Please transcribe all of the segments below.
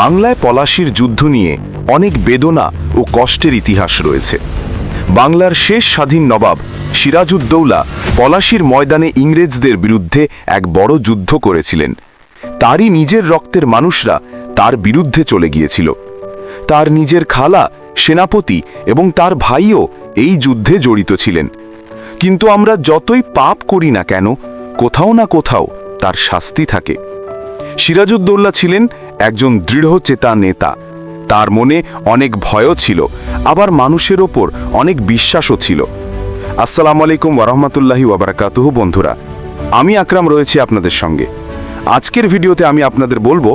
বাংলায় পলাশীর যুদ্ধ নিয়ে অনেক বেদনা ও কষ্টের ইতিহাস রয়েছে। বাংলার শেষ স্বাধীন নবাব সিরাজউদ্দৌলা পলাশীর ময়দানে ইংরেজদের বিরুদ্ধে এক বড় যুদ্ধ করেছিলেন। তারই নিজের রক্তের মানুষরা তার বিরুদ্ধে চলে গিয়েছিল। তার নিজের খালা, সেনাপতি এবং তার ভাইও এই যুদ্ধে জড়িত ছিলেন। কিন্তু আমরা যতই পাপ করি না কেন, কোথাও না কোথাও তার শাস্তি থাকে। সিরাজউদ্দৌলা ছিলেন একজন দৃঢ়চেতা নেতা। তার মনে অনেক ভয়ও ছিল, আবার মানুষের ওপর অনেক বিশ্বাসও ছিল। আসসালামু আলাইকুম ওয়ারাহমাতুল্লাহি ওয়াবারাকাতুহু। বন্ধুরা, আমি আকরাম রয়েছি আপনাদের সঙ্গে। আজকের ভিডিওতে আমি আপনাদের বলবো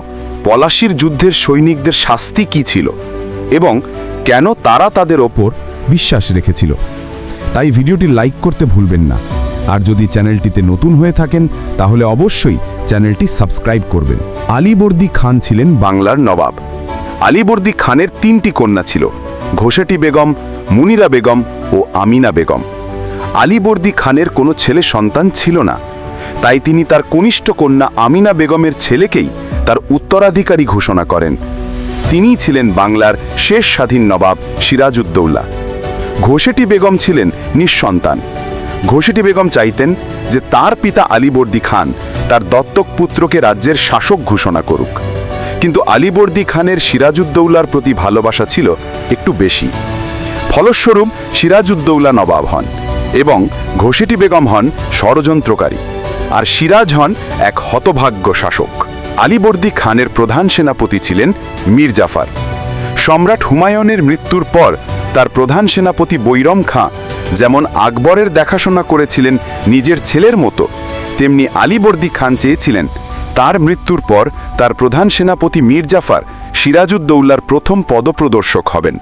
পলাশীর যুদ্ধের সৈনিকদের শাস্তি কি ছিল এবং কেন তারা তাদের ওপর বিশ্বাস রেখেছিল। তাই ভিডিওটি লাইক করতে ভুলবেন না, আর যদি চ্যানেলটিতে নতুন হয়ে থাকেন তাহলে অবশ্যই চ্যানেলটি সাবস্ক্রাইব করবেন। আলীবর্দী খান ছিলেন বাংলার নবাব। আলীবর্দী খানের 3টি কন্যা ছিল, ঘোষেটি বেগম, মুনিরা বেগম ও আমিনা বেগম। আলীবর্দী খানের কোনো ছেলে সন্তান ছিল না, তাই তিনি তার কনিষ্ঠ কন্যা আমিনা বেগমের ছেলেকেই তার উত্তরাধিকারী ঘোষণা করেন। তিনিই ছিলেন বাংলার শেষ স্বাধীন নবাব সিরাজউদ্দৌলা। ঘোষেটি বেগম ছিলেন নিঃসন্তান। ঘোষেটি বেগম চাইতেন যে তার পিতা আলীবর্দী খান তার দত্তক পুত্রকে রাজ্যের শাসক ঘোষণা করুক, কিন্তু আলীবর্দী খানের সিরাজউদ্দৌলার প্রতি ভালোবাসা ছিল একটু বেশি। ফলস্বরূপ সিরাজউদ্দৌলা নবাব হন এবং ঘোষেটি বেগম হন ষড়যন্ত্রকারী, আর সিরাজ হন এক হতভাগ্য শাসক। আলীবর্দী খানের প্রধান সেনাপতি ছিলেন মীর জাফর। সম্রাট হুমায়ুনের মৃত্যুর পর তার প্রধান সেনাপতি বৈরম খাঁ যেমন আকবরের দেখাশোনা করেছিলেন নিজের ছেলের মতো, তেমনি আলীবর্দী খান চেয়েছিলেন তার মৃত্যুর পর তার প্রধান সেনাপতি মীর জাফর সিরাজউদ্দৌলার প্রথম পদপ্রদর্শক হবেন।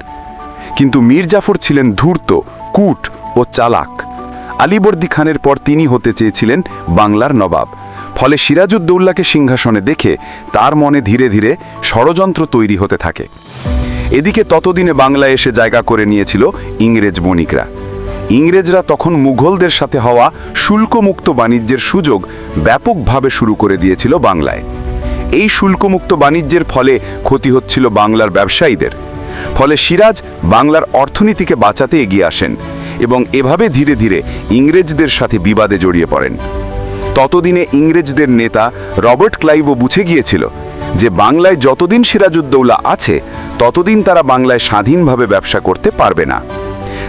কিন্তু মীর জাফর ছিলেন ধূর্ত, কূট ও চালাক। আলীবর্দী খানের পর তিনি হতে চেয়েছিলেন বাংলার নবাব। ফলে সিরাজউদ্দৌলাকে সিংহাসনে দেখে তার মনে ধীরে ধীরে ষড়যন্ত্র তৈরি হতে থাকে। এদিকে ততদিনে বাংলায় এসে জায়গা করে নিয়েছিল ইংরেজ বণিকরা। ইংরেজরা তখন মুঘলদের সাথে হওয়া শুল্কমুক্ত বাণিজ্যের সুযোগ ব্যাপকভাবে শুরু করে দিয়েছিল বাংলায়। এই শুল্কমুক্ত বাণিজ্যের ফলে ক্ষতি হচ্ছিল বাংলার ব্যবসায়ীদের। ফলে সিরাজ বাংলার অর্থনীতিকে বাঁচাতে এগিয়ে আসেন এবং এভাবে ধীরে ধীরে ইংরেজদের সাথে বিবাদে জড়িয়ে পড়েন। ততদিনে ইংরেজদের নেতা রবার্ট ক্লাইভও বুঝে গিয়েছিল যে বাংলায় যতদিন সিরাজউদ্দৌলা আছে ততদিন তারা বাংলায় স্বাধীনভাবে ব্যবসা করতে পারবে না।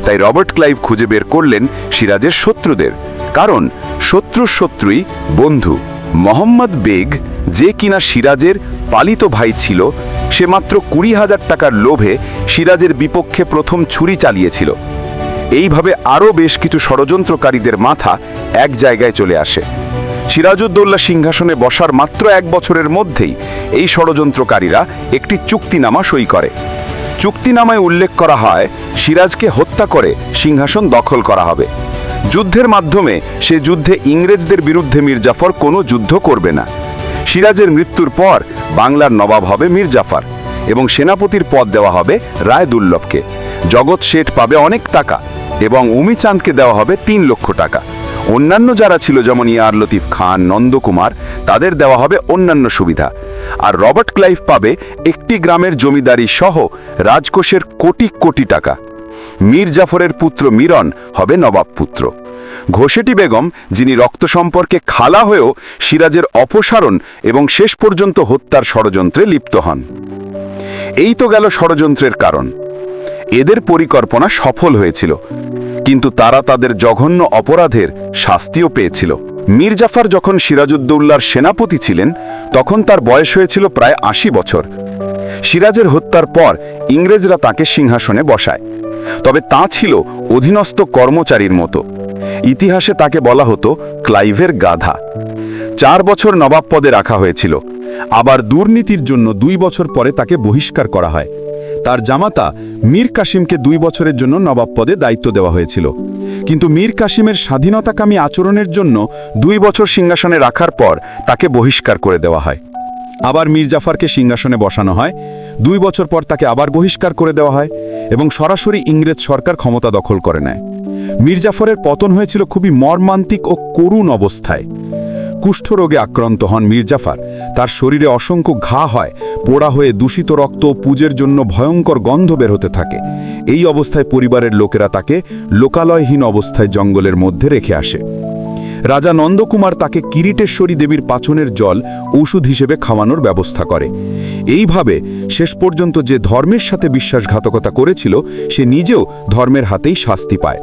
তাই রবার্ট ক্লাইভ খুঁজে বের করলেন সিরাজের শত্রুদের, কারণ শত্রুর শত্রুই বন্ধু। মোহাম্মদ বেগ, যে কিনা সিরাজের পালিত ভাই ছিল, সে মাত্র 20,000 টাকার লোভে সিরাজের বিপক্ষে প্রথম ছুরি চালিয়েছিল। এইভাবে আরও বেশ কিছু ষড়যন্ত্রকারীদের মাথা এক জায়গায় চলে আসে। সিরাজউদ্দৌলা সিংহাসনে বসার মাত্র 1 বছরের মধ্যেই এই ষড়যন্ত্রকারীরা একটি চুক্তিনামা সই করে। চুক্তিনামায় উল্লেখ করা হয় সিরাজকে হত্যা করে সিংহাসন দখল করা হবে। যুদ্ধের মাধ্যমে সে যুদ্ধে ইংরেজদের বিরুদ্ধে মীর জাফর কোনো যুদ্ধ করবে না। সিরাজের মৃত্যুর পর বাংলার নবাব হবে মীর জাফর এবং সেনাপতির পদ দেওয়া হবে রায়দুল্লভকে। জগৎ শেঠ পাবে অনেক টাকা এবং উমিচাঁদকে দেওয়া হবে 3 লক্ষ টাকা। অন্যান্য যারা ছিল যেমন ইয়ার লতিফ খান, নন্দকুমার, তাদের দেওয়া হবে অন্যান্য সুবিধা। আর রবার্ট ক্লাইভ পাবে একটি গ্রামের জমিদারি সহ রাজকোষের কোটি কোটি টাকা। মীর জাফরের পুত্র মিরন হবে নবাব পুত্র। ঘোষেটি বেগম, যিনি রক্ত সম্পর্কে খালা হয়েও সিরাজের অপসারণ এবং শেষ পর্যন্ত হত্যার ষড়যন্ত্রে লিপ্ত হন। এই তো গেল ষড়যন্ত্রের কারণ। এদের পরিকল্পনা সফল হয়েছিল, কিন্তু তারা তাদের জঘন্য অপরাধের শাস্তিও পেয়েছিল। মীর জাফর যখন সিরাজউদ্দৌলার সেনাপতি ছিলেন তখন তার বয়স হয়েছিল প্রায় 80 বছর। সিরাজের হত্যার পর ইংরেজরা তাকে সিংহাসনে বসায়, তবে তা ছিল অধীনস্থ কর্মচারীর মতো। ইতিহাসে তাকে বলা হতো ক্লাইভের গাধা। 4 বছর নবাব পদে রাখা হয়েছিল, আবার দুর্নীতির জন্য 2 বছর পরে তাকে বহিষ্কার করা হয়। তার জামাতা মীর কাসিমকে 2 বছরের জন্য নবাব পদে দায়িত্ব দেওয়া হয়েছিল, কিন্তু মীর কাসিমের স্বাধীনতাকামী আচরণের জন্য 2 বছর সিংহাসনে রাখার পর তাকে বহিষ্কার করে দেওয়া হয়। আবার মীর জাফরকে সিংহাসনে বসানো হয়, 2 বছর পর তাকে আবার বহিষ্কার করে দেওয়া হয় এবং সরাসরি ইংরেজ সরকার ক্ষমতা দখল করে নেয়। মীর জাফরের পতন হয়েছিল খুবই মর্মান্তিক ও করুণ অবস্থায়। কুষ্ঠরোগে আক্রান্ত হন মির্জাফর। তার শরীরে অসংখ্য ঘা হয়, পোড়া হয়ে দূষিত রক্ত ও পুজের জন্য ভয়ঙ্কর গন্ধ বের হতে থাকে। এই অবস্থায় পরিবারের লোকেরা তাকে লোকালয়হীন অবস্থায় জঙ্গলের মধ্যে রেখে আসে। রাজা নন্দকুমার তাকে কিরিটেশ্বরী দেবীর পাচনের জল ঔষধ হিসেবে খাওয়ানোর ব্যবস্থা করে। এইভাবে শেষ পর্যন্ত যে ধর্মের সাথে বিশ্বাসঘাতকতা করেছিল সে নিজেও ধর্মের হাতেই শাস্তি পায়।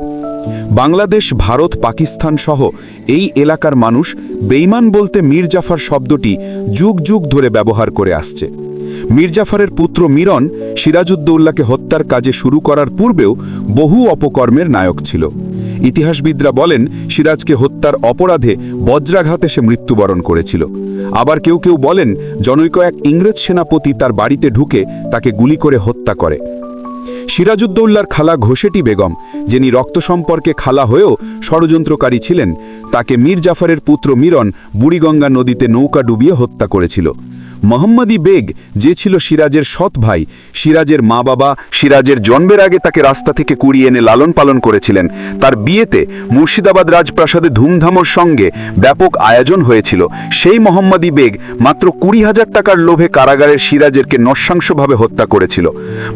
বাংলাদেশ, ভারত, পাকিস্তান সহ এই এলাকার মানুষ বেঈমান বলতে মির্জাফর শব্দটি যুগ যুগ ধরে ব্যবহার করে আসছে। মির্জাফরের পুত্র মিরন সিরাজউদ্দৌলাকে হত্যার কাজে শুরু করার পূর্বেও বহু অপকর্মের নায়ক ছিল। ইতিহাসবিদরা বলেন সিরাজকে হত্যার অপরাধে বজ্রাঘাতে সে মৃত্যুবরণ করেছিল। আবার কেউ কেউ বলেন জনৈক এক ইংরেজ সেনাপতি তার বাড়িতে ঢুকে তাকে গুলি করে হত্যা করে। সিরাজউদ্দৌলার খালা ঘোষেটি বেগম, যিনি রক্ত সম্পর্কে খালা হয়েও ষড়যন্ত্রকারী ছিলেন, তাকে মীর জাফরের পুত্র মিরন বুড়িগঙ্গা নদীতে নৌকা ডুবিয়ে হত্যা করেছিল। মোহাম্মদী বেগ, যে ছিল সিরাজের সৎ ভাই, সিরাজের মা বাবা সিরাজের জন্মের আগে তাকে রাস্তা থেকে কুড়িয়ে এনে লালন পালন করেছিলেন। তার বিয়েতে মুর্শিদাবাদ রাজপ্রাসাদে ধুমধামের সঙ্গে ব্যাপক আয়োজন হয়েছিল। সেই মোহাম্মদী বেগ মাত্র 20,000 টাকার লোভে কারাগারের সিরাজেরকে নৃশংসভাবে হত্যা করেছিল।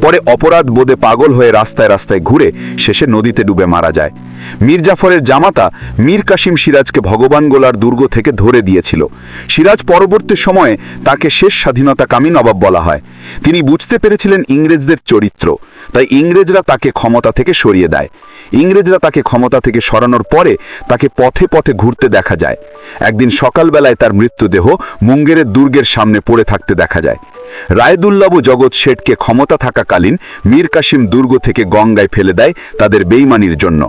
পরে অপরাধ বোধে পাগল হয়ে রাস্তায় রাস্তায় ঘুরে শেষে নদীতে ডুবে মারা যায়। মীর জাফরের জামাতা মীর কাসিম সিরাজকে ভগবান গোলার দুর্গ থেকে ধরে দিয়েছিল। সিরাজ পরবর্তী সময়ে তাকে শেষ স্বাধীনতাকামী নবাব বলা হয়। তিনি বুঝতে পেরেছিলেন ইংরেজদের চরিত্র, তাই ইংরেজরা তাকে ক্ষমতা থেকে সরিয়ে দেয়। ইংরেজরা তাকে ক্ষমতা থেকে সরানোর পরে তাকে পথে পথে ঘুরতে দেখা যায়। একদিন সকালবেলায় তার মৃত্যুদেহ মুঙ্গেরের দুর্গের সামনে পড়ে থাকতে দেখা যায়। রায়দুল্লাহ জগৎ শেঠকে ক্ষমতা থাকাকালীন মীর কাসিম দুর্গ থেকে গঙ্গায় ফেলে দেয় তাদের বেইমানির জন্য।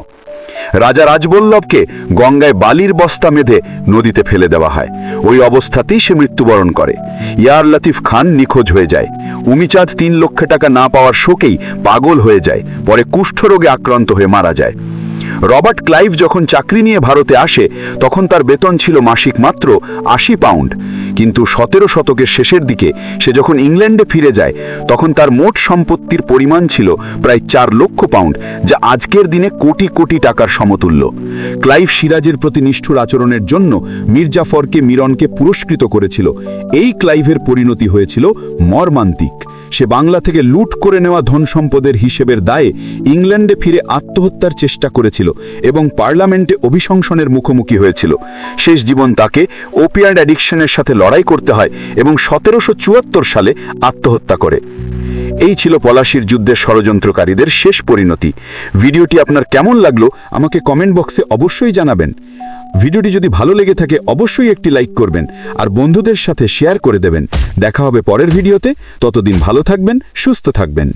রাজা রাজবল্লভকে গঙ্গায় বালির বস্তা বেঁধে নদীতে ফেলে দেওয়া হয়। ওই অবস্থাতেই সে মৃত্যুবরণ করে। ইয়ার লতিফ খান নিখোঁজ হয়ে যায়। উমিচাঁদ 3 লক্ষ টাকা না পাওয়ার শোকেই পাগল হয়ে যায়, পরে কুষ্ঠরোগে আক্রান্ত হয়ে মারা যায়। রবার্ট ক্লাইভ যখন চাকরি নিয়ে ভারতে আসে তখন তার বেতন ছিল মাসিক মাত্র 80 পাউন্ড। কিন্তু 17 শতকের শেষের দিকে সে যখন ইংল্যান্ডে ফিরে যায় তখন তার মোট সম্পত্তির পরিমাণ ছিল প্রায় 4 লক্ষ পাউন্ড, যা আজকের দিনে কোটি কোটি টাকার সমতুল্য। ক্লাইভ সিরাজের প্রতি নিষ্ঠুর আচরণের জন্য মীর জাফরকে মিরনকে পুরস্কৃত করেছিল। এই ক্লাইভের পরিণতি হয়েছিল মর্মান্তিক। সে বাংলা থেকে লুট করে নেওয়া ধন সম্পদের হিসেবের দায়ে ইংল্যান্ডে ফিরে আত্মহত্যার চেষ্টা করেছিল এবং পার্লামেন্টে অভিশংসনের মুখোমুখি হয়েছিল। শেষ জীবন তাকে ওপিয়াড অ্যাডিকশনের সাথে লড়াই করতে হয় এবং 1774 সালে আত্মহত্যা করে। এই ছিল পলাশীর যুদ্ধের ষড়যন্ত্রকারীদের শেষ পরিণতি। ভিডিওটি আপনার কেমন লাগলো আমাকে কমেন্ট বক্সে অবশ্যই জানাবেন। ভিডিওটি যদি ভালো লেগে থাকে অবশ্যই একটি লাইক করবেন আর বন্ধুদের সাথে শেয়ার করে দেবেন। দেখা হবে পরের ভিডিওতে। ততদিন ভালো থাকবেন, সুস্থ থাকবেন।